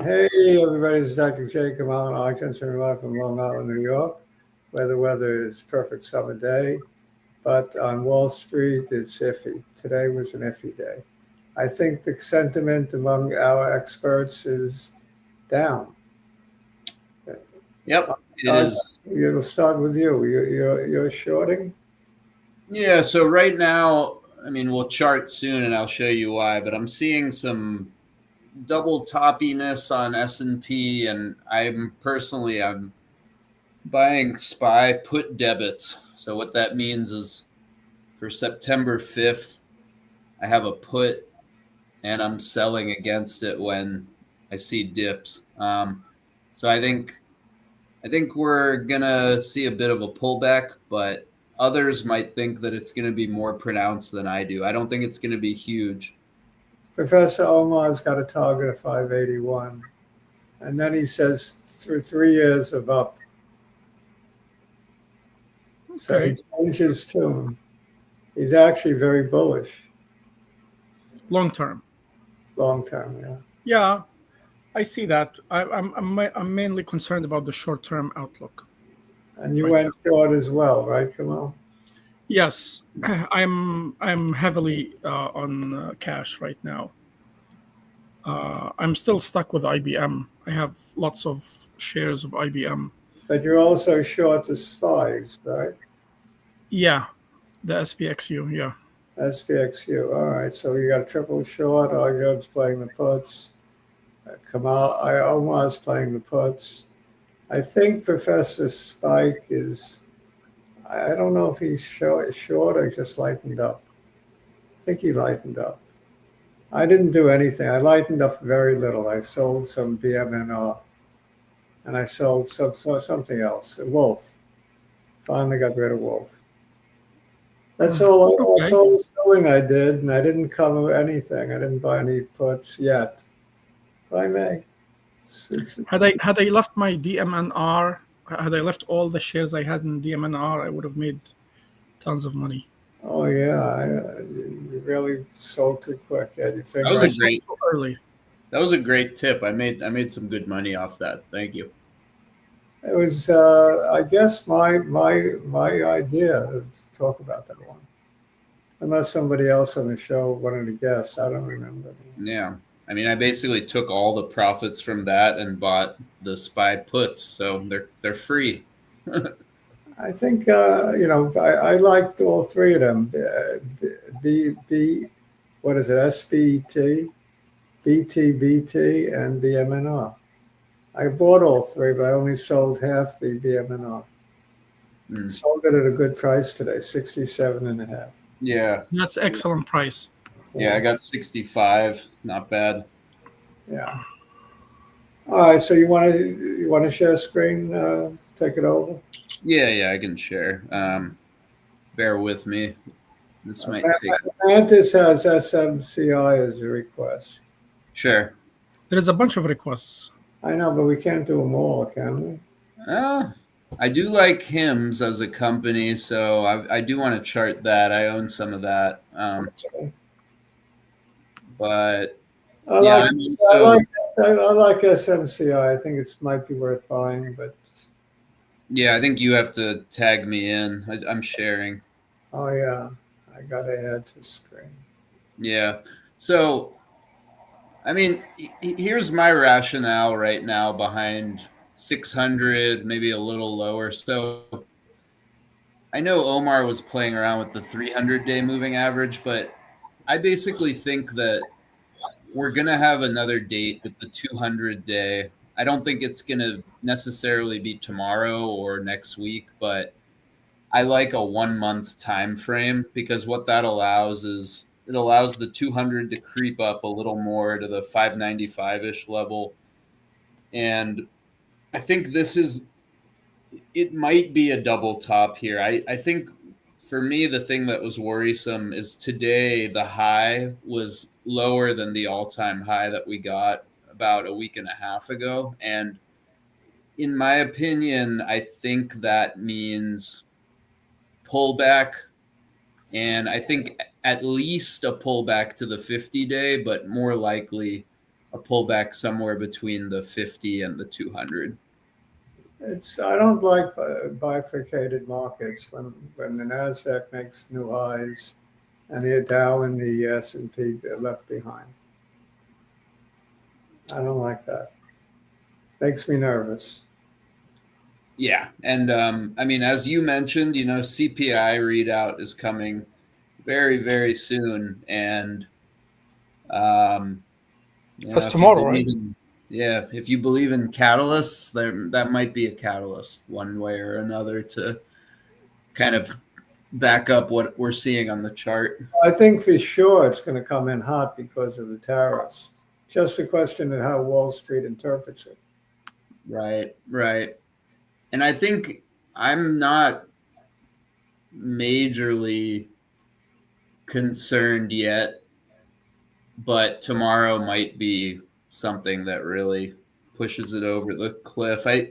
Hey, everybody, this is Dr. Jacob Allen, Arkansas, live from Long Island, New York, where the weather is perfect summer day. But on Wall Street, it's iffy. Today was an iffy day. I think the sentiment among our experts is down. Yep, it is. It'll start with you. You're shorting? Yeah, so right now, I mean, we'll chart soon and I'll show you why, but I'm seeing some double toppiness on S&P, and I'm buying SPY put debits. So what that means is for September 5th, I have a put and I'm selling against it when I see dips. So I think we're gonna see a bit of a pullback, but others might think that it's gonna be more pronounced than I do. I don't think it's gonna be huge. Professor Omar's got a target of 581. And then he says through 3 years of up. Okay. So he changes tune. He's actually very bullish. Long term. Long term, yeah. Yeah, I see that. I'm mainly concerned about the short term outlook. And you went short as well, right, Kamal? Yes, I'm heavily on cash right now. I'm still stuck with IBM. I have lots of shares of IBM. But you're also short the SPYs, right? Yeah, the SPXU, yeah. SPXU, all right. So you got triple short. Arjun's playing the puts. Omar's playing the puts. I think Professor Spike is, I don't know if he's short or just lightened up. I think he lightened up. I didn't do anything. I lightened up very little. I sold some bmnr, and I sold something else. Wolf. Finally got rid of Wolf. That's all. Okay. That's all the selling I did, and I didn't cover anything. I didn't buy any puts yet. But I may. Had I left my DMNR, had I left all the shares I had in DMNR, I would have made tons of money. Oh yeah, you really sold too quick. Yeah, you figured That was too early. That was a great tip. I made some good money off that. Thank you. It was, I guess, my idea to talk about that one. Unless somebody else on the show wanted to guess, I don't remember. Yeah, I mean, I basically took all the profits from that and bought the SPY puts, so they're free. I think I liked all three of them. What is it? SBT, BT, and bmnr. I bought all three, but I only sold half the bmnr. Sold it at a good price today, 67.5. Yeah, that's excellent price. Yeah, I got 65. Not bad. Yeah. All right. So you want to share screen? Take it over. Yeah, I can share. Bear with me. This might take. Mantis has SMCI as a request. Sure. There's a bunch of requests. I know, but we can't do them all, can we? I do like hymns as a company, so I do want to chart that. I own some of that. Okay. But I like SMCI. I think it might be worth buying, but yeah, I think you have to tag me in. I'm sharing. Oh yeah, I gotta add to screen. Yeah. So, I mean, here's my rationale right now behind 600, maybe a little lower. So, I know Omar was playing around with the 300-day moving average, but I basically think that we're going to have another date with the 200-day. I don't think it's going to necessarily be tomorrow or next week, but I like a 1 month time frame because what that allows is it allows the 200 to creep up a little more to the 595-ish level. And I think it might be a double top here. I think for me, the thing that was worrisome is today the high was lower than the all-time high that we got about a week and a half ago. And in my opinion, I think that means pullback. And I think at least a pullback to the 50-day, but more likely a pullback somewhere between the 50 and the 200. I don't like bifurcated markets when the Nasdaq makes new highs and the Dow and the S&P are left behind. I don't like that. Makes me nervous. Yeah, and I mean, as you mentioned, CPI readout is coming very, very soon, and That's if you tomorrow, right? believe in, if you believe in catalysts, that might be a catalyst one way or another to kind of back up what we're seeing on the chart. I think for sure it's going to come in hot because of the tariffs. Just a question of how Wall Street interprets it. Right. And I think I'm not majorly concerned yet, but tomorrow might be something that really pushes it over the cliff. I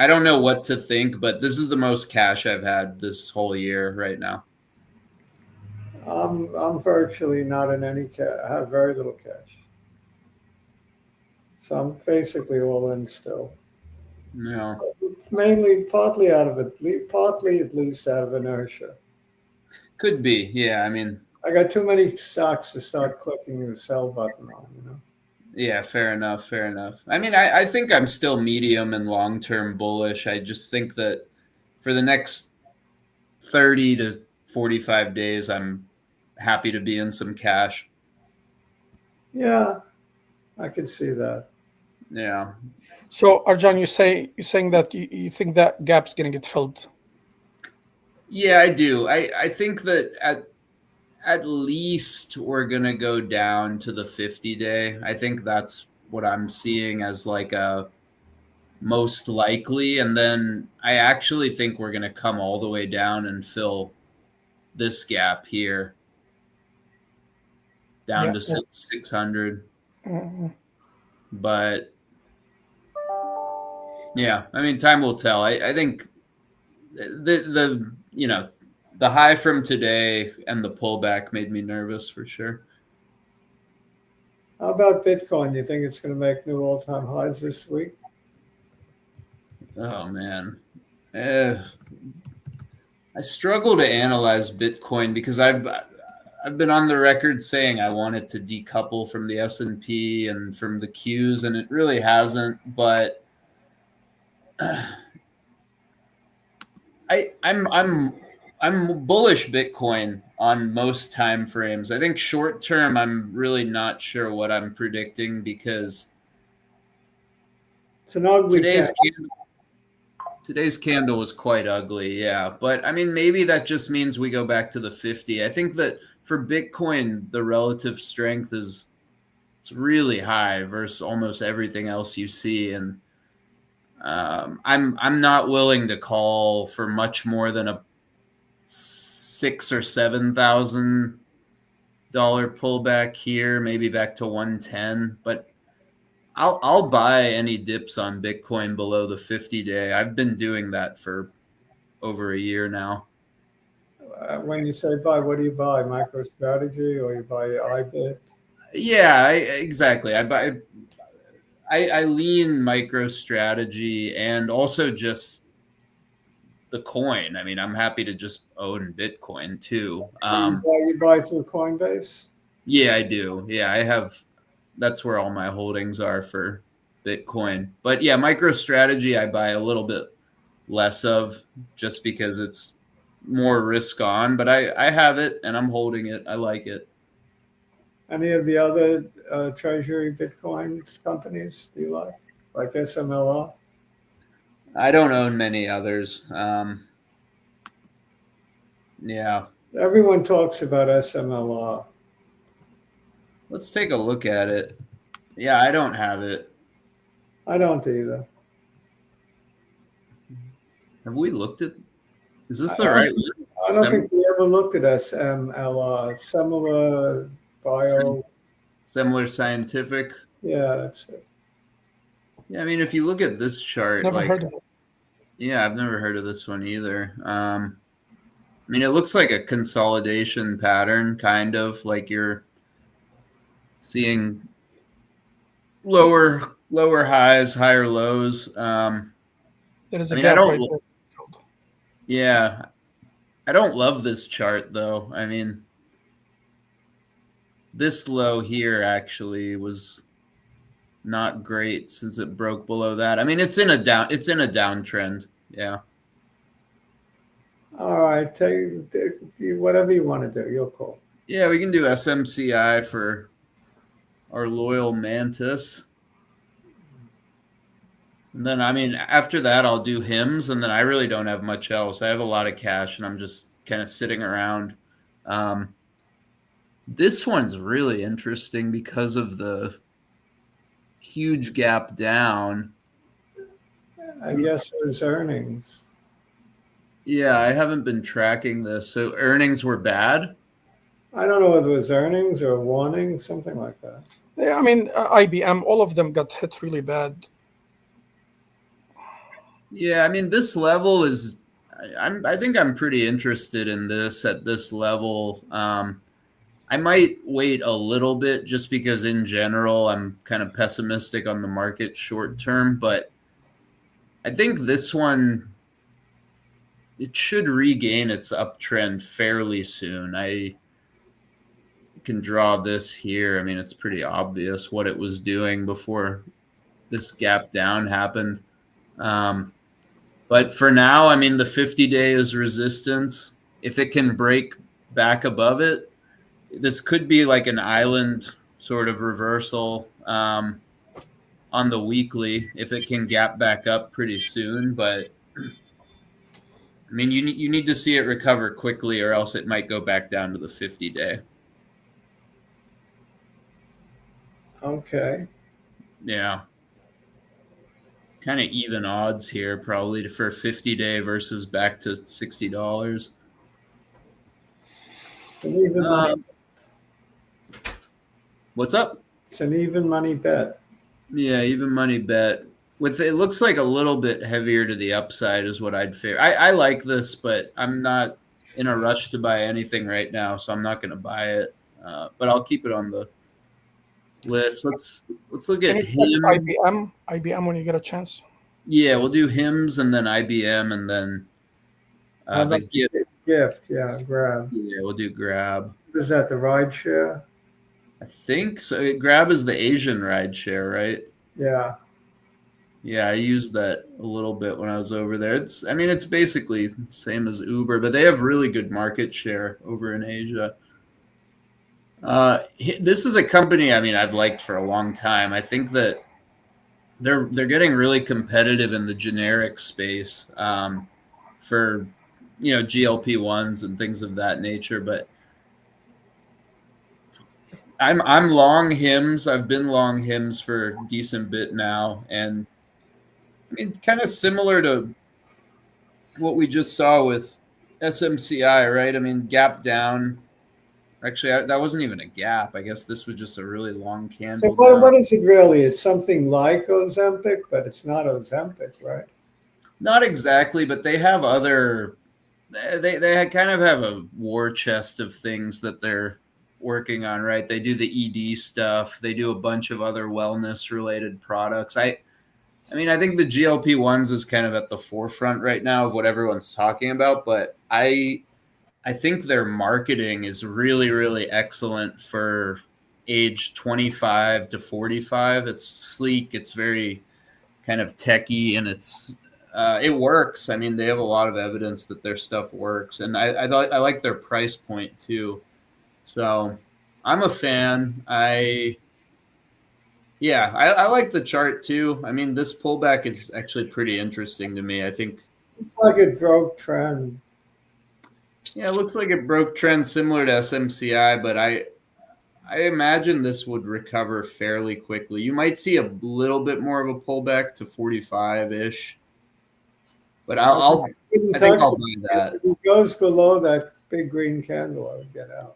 don't know what to think, but this is the most cash I've had this whole year right now. I'm virtually not in any cash. I have very little cash. So I'm basically all in still. No. Partly at least out of inertia. Could be. Yeah. I mean, I got too many stocks to start clicking the sell button on, Yeah, fair enough. I mean, I think I'm still medium and long-term bullish. I just think that for the next 30 to 45 days, I'm happy to be in some cash. Yeah, I could see that. Yeah. So, Arjan, you're saying that you think that gap's going to get filled? Yeah, I do. I think that at least we're going to go down to the 50-day. I think that's what I'm seeing as like a most likely. And then I actually think we're going to come all the way down and fill this gap here down to 600. Mm-hmm. But yeah, I mean, time will tell. I think the high from today and the pullback made me nervous for sure. How about Bitcoin? You think it's going to make new all-time highs this week? Oh man, I struggle to analyze Bitcoin because I've been on the record saying I want it to decouple from the S&P and from the Qs, and it really hasn't. But I'm bullish Bitcoin on most time frames. I think short term, I'm really not sure what I'm predicting because it's an ugly today's candle was quite ugly. Yeah, but I mean, maybe that just means we go back to the 50. I think that for Bitcoin, the relative strength it's really high versus almost everything else you see, and I'm not willing to call for much more than a $6,000 or $7,000 pullback here, maybe back to 110. But I'll buy any dips on Bitcoin below the 50-day. I've been doing that for over a year now. When you say buy, what do you buy? MicroStrategy or you buy iBit? Yeah, exactly. I lean MicroStrategy and also just the coin. I mean, I'm happy to just own Bitcoin too. You buy through Coinbase? Yeah, I do. Yeah, that's where all my holdings are for Bitcoin. But yeah, MicroStrategy I buy a little bit less of just because it's more risk on, but I have it and I'm holding it. I like it. Any of the other treasury Bitcoin companies do you like SMLR? I don't own many others. Yeah. Everyone talks about SMLR. Let's take a look at it. Yeah, I don't have it. I don't either. Have we looked at? Is this the right one? I don't think we ever looked at SMLR. Similar bio. Similar scientific. Yeah, that's it. Yeah, I mean, if you look at this chart, Never heard of it. Yeah, I've never heard of this one either. I mean, it looks like a consolidation pattern, kind of like you're seeing lower highs, higher lows. There is a I mean, gap right there. Yeah, I don't love this chart though. I mean, this low here actually was not great since it broke below that. I mean, it's in a downtrend. Yeah. All right, whatever you want to do. You're cool. Yeah, we can do SMCI for our loyal mantis. And then, I mean, after that, I'll do hymns, and then I really don't have much else. I have a lot of cash, and I'm just kind of sitting around. This one's really interesting because of the huge gap down. I guess it was earnings. Yeah, I haven't been tracking this. So earnings were bad? I don't know whether it was earnings or warning, something like that. Yeah, I mean, IBM, all of them got hit really bad. Yeah, I mean, this level is, I think I'm pretty interested in this at this level. I might wait a little bit just because in general, I'm kind of pessimistic on the market short term, but I think this one, it should regain its uptrend fairly soon. I can draw this here. I mean, it's pretty obvious what it was doing before this gap down happened. But for now, I mean, the 50-day is resistance. If it can break back above it, this could be like an island sort of reversal on the weekly if it can gap back up pretty soon. But I mean, you need to see it recover quickly, or else it might go back down to the 50-day. Okay. Yeah. Kind of even odds here, probably for 50-day versus back to $60. It's an even money. What's up? It's an even money bet. Yeah, even money bet. With it looks like a little bit heavier to the upside is what I'd favor. I like this, but I'm not in a rush to buy anything right now, so I'm not going to buy it. But I'll keep it on the list. Let's look at him. IBM when you get a chance. Yeah, we'll do hymns and then IBM and then the gift. Yeah, grab. Yeah, we'll do grab. Is that the ride share? I think so. Grab is the Asian ride share, right? Yeah. Yeah, I used that a little bit when I was over there. I mean, it's basically the same as Uber, but they have really good market share over in Asia. This is a company, I mean, I've liked for a long time. I think that they're getting really competitive in the generic space for GLP-1s and things of that nature. But I'm long hymns. I've been long hymns for a decent bit now, and I mean, kind of similar to what we just saw with SMCI, right? I mean, gap down. Actually, that wasn't even a gap. I guess this was just a really long candle. So what is it really? It's something like Ozempic, but it's not Ozempic, right? Not exactly, but they have other. They kind of have a war chest of things that they're working on, right? They do the ED stuff. They do a bunch of other wellness-related products. I mean, I think the GLP-1s is kind of at the forefront right now of what everyone's talking about, but I think their marketing is really, really excellent for age 25 to 45. It's sleek. It's very kind of techy, and it works. I mean, they have a lot of evidence that their stuff works, and I like their price point too. So I'm a fan. I like the chart too. I mean, this pullback is actually pretty interesting to me. I think it's like it broke trend. Yeah, it looks like it broke trend similar to SMCI, but I imagine this would recover fairly quickly. You might see a little bit more of a pullback to 45-ish, but I think I'll do that. If it goes below that big green candle, I would get out.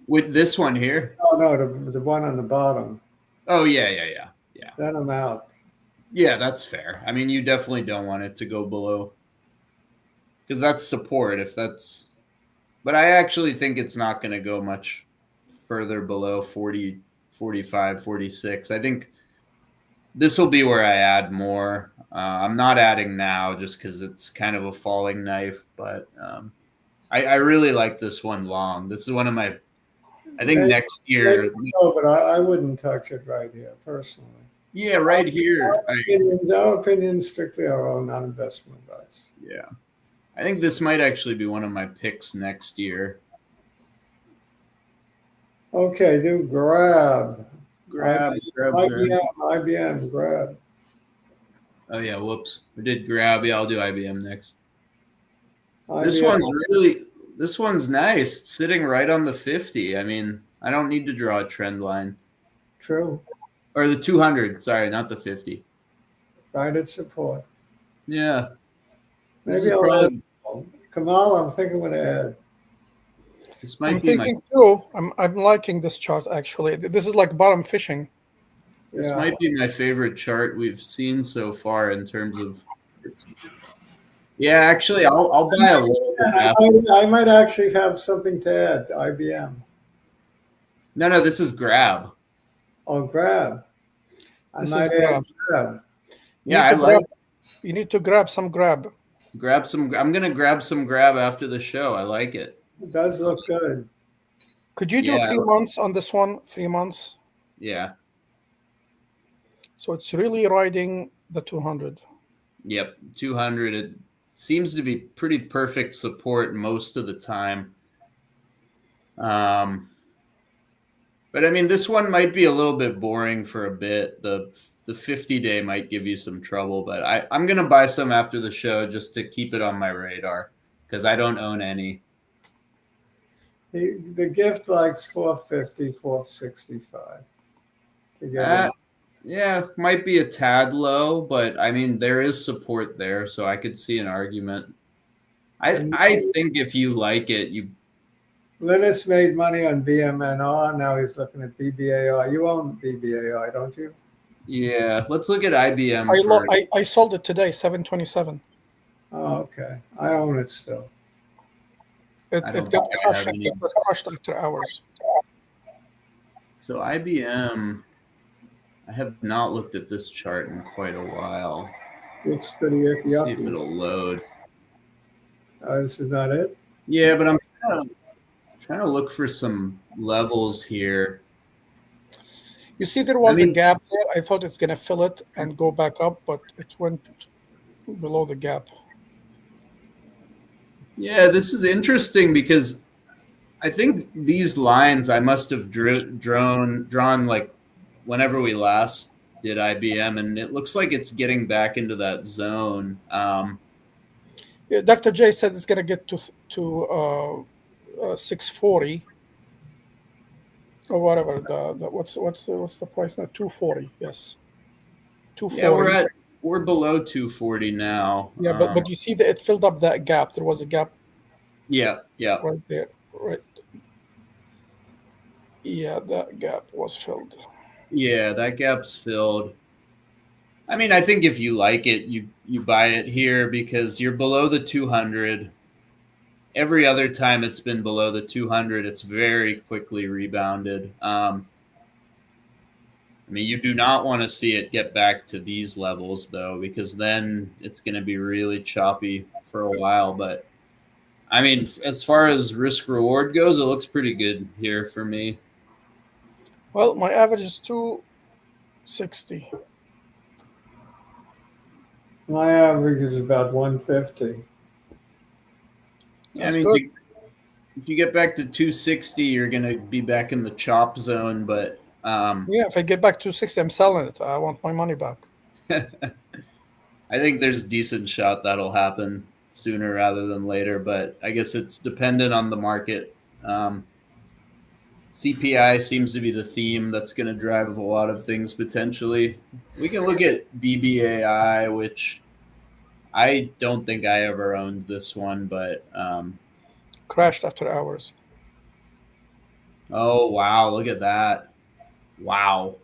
With this one here? Oh, no, the one on the bottom. Oh, yeah. Then I'm out. Yeah, that's fair. I mean, you definitely don't want it to go below, because that's support. But I actually think it's not going to go much further below 40, 45, 46. I think this will be where I add more. I'm not adding now just because it's kind of a falling knife, but I really like this one long. This is one of my, I think Maybe- next year. No, but I wouldn't touch it right here personally. Yeah, right here. Our opinions strictly our own, not investment advice. Yeah. I think this might actually be one of my picks next year. Okay, do grab. Grab. IBM, grab. Oh yeah, whoops. We did grab. Yeah, I'll do IBM next. This IBM. this one's nice. It's sitting right on the 50. I mean, I don't need to draw a trend line. True. Or the 200. Sorry, not the 50. Right at support. Yeah. This Maybe is I'll probably, Kamal, I'm thinking what to add. this I'm might be my thinking too. I'm liking this chart actually. This is like bottom fishing. this Yeah. might be my favorite chart we've seen so far in terms of. Yeah, actually, I'll buy a little. I might actually have something to add to IBM. No, this is grab. Oh, grab. I This might is add grab. grab. Yeah, I like You need to grab some grab. grab some. I'm gonna grab some grab after the show. I like it. It does look good. Could you do Yeah. 3 months on this one? 3 months. Yeah. So it's really riding the 200. Yep. 200. It seems to be pretty perfect support most of the time. But I mean, this one might be a little bit boring for a bit. The 50-day might give you some trouble, but I'm gonna buy some after the show just to keep it on my radar because I don't own any. The gift likes 450, 465. Yeah, might be a tad low, but I mean there is support there, so I could see an argument. I think if you like it, you. Linus made money on bmnr. Now he's looking at BBAR. You own BBAR, don't you? Yeah, let's look at IBM first. I sold it today, 727. Oh, okay. I own it still. It I don't got think I crushed. have any. It got crushed after hours. So IBM, I have not looked at this chart in quite a while. Looks pretty Let's see if yucky. it'll load. This is not it? Yeah, but I'm trying to look for some levels here. You see, there was I mean- a gap there. I thought it's going to fill it and go back up, but it went below the gap. Yeah, this is interesting because I think these lines I must have drawn like whenever we last did IBM, and it looks like it's getting back into that zone. Yeah, Dr. J said it's going to get to 640 or whatever. What's the price now? 240. Yes, 240. Yeah, we're below 240 now. Yeah, but you see that it filled up that gap. There was a gap. Yeah. Right there, right. Yeah, that gap was filled. Yeah, that gap's filled. I mean, I think if you like it, you buy it here because you're below the 200. Every other time it's been below the 200, it's very quickly rebounded. I mean, you do not want to see it get back to these levels, though, because then it's going to be really choppy for a while. But, I mean, as far as risk-reward goes, it looks pretty good here for me. Well, my average is 260. My average is about 150. Yeah, I mean, if you get back to 260, you're going to be back in the chop zone. But yeah, if I get back to 260, I'm selling it. I want my money back. I think there's a decent shot that'll happen sooner rather than later. But I guess it's dependent on the market. CPI seems to be the theme that's going to drive a lot of things potentially. We can look at BBAI, which I don't think I ever owned this one, but Crashed after hours. oh wow, look at that. Wow.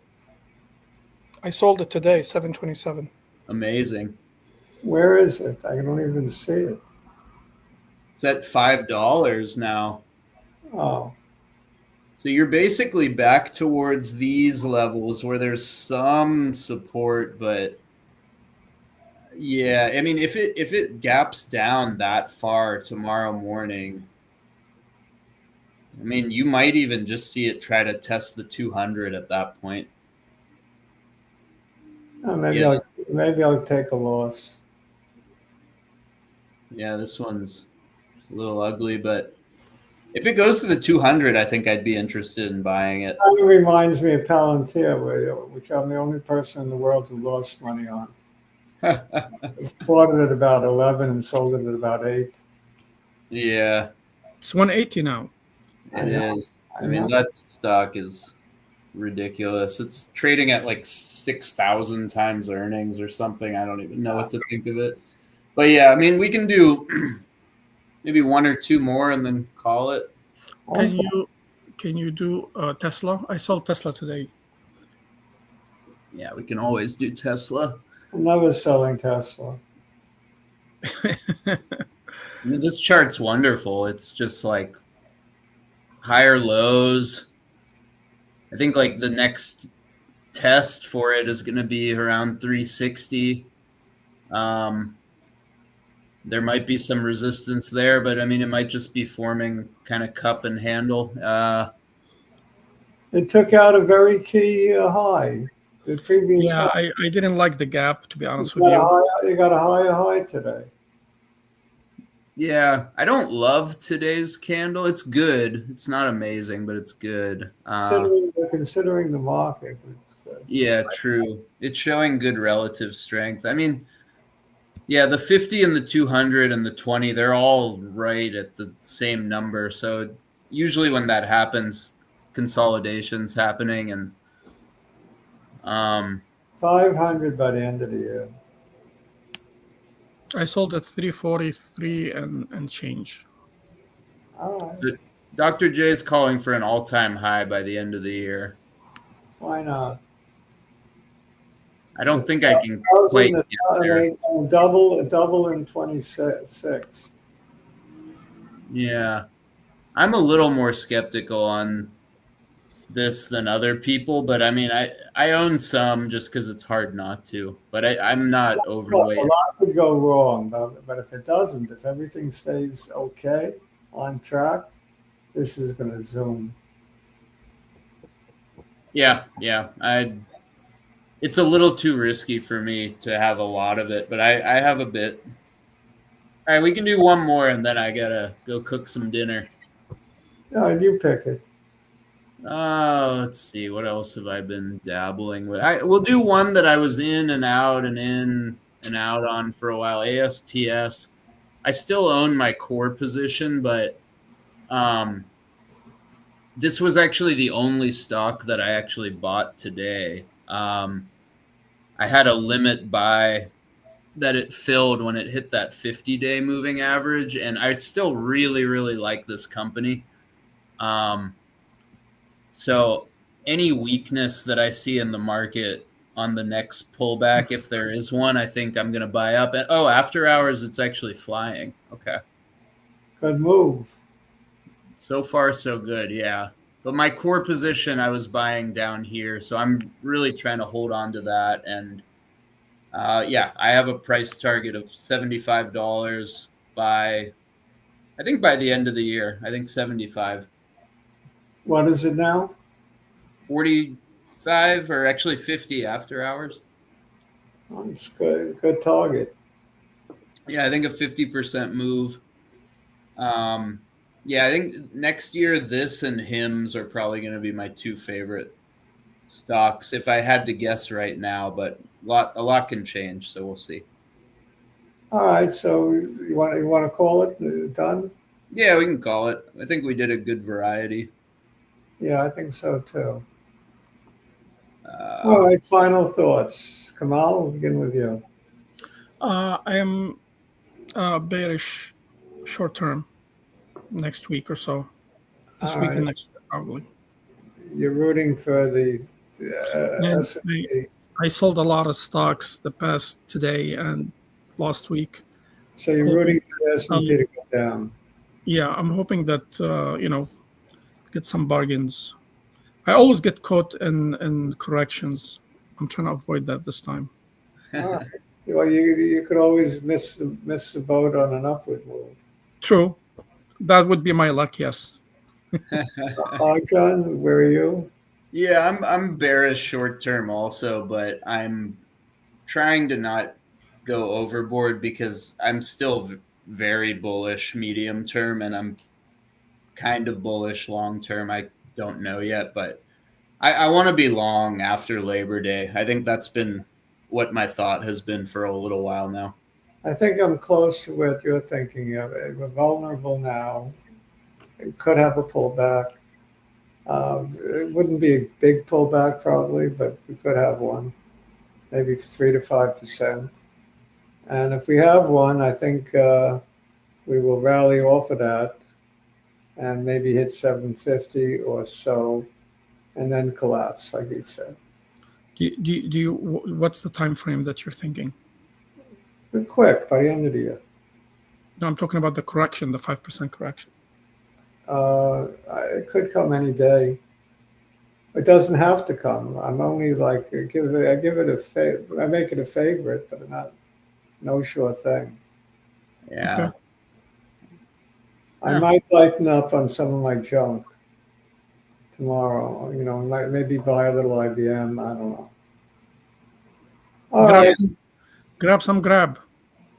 I sold it today, 727. Amazing. Where is it? I don't even see it. It's at $5 now. Oh, So you're basically back towards these levels where there's some support, but yeah, I mean, if it gaps down that far tomorrow morning, I mean, you might even just see it try to test the 200 at that point. Maybe Yeah. I'll take a loss. Yeah, this one's a little ugly, but if it goes to the 200, I think I'd be interested in buying it. Kind of reminds me of Palantir, which I'm the only person in the world who lost money on. Bought it at about 11 and sold it at about 8. Yeah, It's 180 now. it is. I mean, that stock is ridiculous. It's trading at like 6,000 times earnings or something. I don't even know what to think of it. But yeah, I mean, we can do maybe one or two more and then call it. Can you do Tesla? I sold Tesla today. Yeah, we can always do Tesla. I'm never selling Tesla. I mean, this chart's wonderful. It's just like higher lows. I think like the next test for it is going to be around 360. There might be some resistance there, but I mean, it might just be forming kind of cup and handle. It took out a very key high. The previous Yeah, high. I didn't like the gap, to be honest with you. You got a higher high today. Yeah, I don't love today's candle. It's good. It's not amazing, but it's good. Considering the market. Yeah, true. It's showing good relative strength. I mean, yeah, the 50 and the 200 and the 20, they're all right at the same number. So usually when that happens, consolidation's happening, and 500 by the end of the year. I sold at 343 and change. All right. So Dr. J is calling for an all-time high by the end of the year. Why not? I don't think I can quite get there. Double in 26. Yeah. I'm a little more skeptical on this than other people, but I mean, I own some just because it's hard not to, but I'm not overweight. A lot could go wrong, but if it doesn't, if everything stays okay, on track, this is going to zoom. Yeah. It's a little too risky for me to have a lot of it, but I have a bit. All right, we can do one more, and then I gotta go cook some dinner. No, you pick it. Let's see. What else have I been dabbling with? We'll do one that I was in and out on for a while. ASTS. I still own my core position, but this was actually the only stock that I actually bought today. I had a limit buy that it filled when it hit that 50-day moving average, and I still really, really like this company. So any weakness that I see in the market on the next pullback, if there is one, I think I'm going to buy up. And after hours, it's actually flying. Okay. Good move. So far, so good. Yeah. But my core position, I was buying down here. So I'm really trying to hold on to that. And I have a price target of $75 by the end of the year. I think 75. What is it now? 45 or actually 50 after hours. Oh, it's good. Good target. Yeah, I think a 50% move. I think next year this and HIMS are probably going to be my two favorite stocks if I had to guess right now, but a lot can change, so we'll see. All right, so you want to call it done? Yeah, we can call it. I think we did a good variety. Yeah, I think so too. All right, final thoughts. Kamal, we'll begin with you. I am bearish short term, next week or so. This week and next week, probably. You're rooting for the S&P. I sold a lot of stocks the past today and last week. So you're rooting for the S&P to go down. Yeah, I'm hoping that get some bargains. I always get caught in corrections. I'm trying to avoid that this time. All right. Well, you could always miss the boat on an upward move. True. That would be my luck, yes. John, where are you? Yeah, I'm bearish short term also, but I'm trying to not go overboard because I'm still very bullish medium term, and I'm kind of bullish long term. I don't know yet, but I want to be long after Labor Day. I think that's been what my thought has been for a little while now. I think I'm close to what you're thinking of. We're vulnerable now. It could have a pullback. It wouldn't be a big pullback probably, but we could have one, maybe 3 to 5%. And if we have one, I think we will rally off of that and maybe hit 750 or so, and then collapse, like you said. What's the time frame that you're thinking? Quick, by the end of the year. No, I'm talking about the correction, the 5% correction. It could come any day. It doesn't have to come. I'm only like I give it a I make it a favorite, but no sure thing. Yeah. Okay. I might lighten up on some of my junk tomorrow. Maybe buy a little IBM. I don't know. All right. Grab some grab.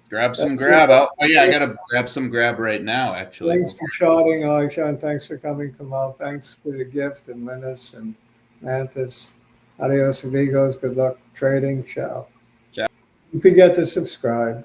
Grab some That's grab. it. Oh yeah, I gotta grab some grab right now. Actually. Thanks for chatting, John. Thanks for coming, Kamal. Thanks for the gift, and Linus and Mantis. Adios, amigos. Good luck trading. Ciao. Ciao. Don't forget to subscribe.